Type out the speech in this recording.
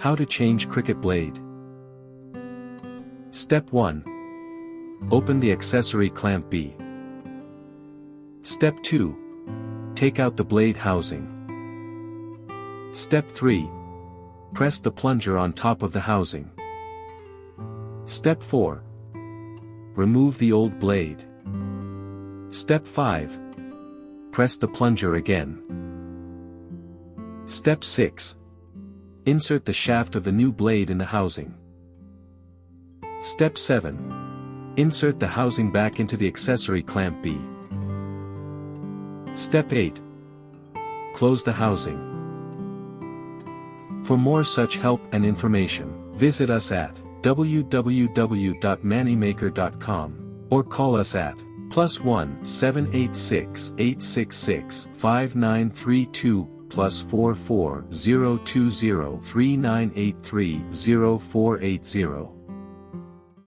How to change Cricut Blade. Step 1. Open the accessory clamp B. Step 2. Take out the blade housing. Step 3. Press the plunger on top of the housing. Step 4. Remove the old blade. Step 5. Press the plunger again. Step 6. Insert the shaft of the new blade in the housing. Step 7. Insert the housing back into the accessory clamp B. Step 8. Close the housing. For more such help and information, visit us at www.mannymaker.com or call us at +1 786 866 5932 +44 020 3983 0480.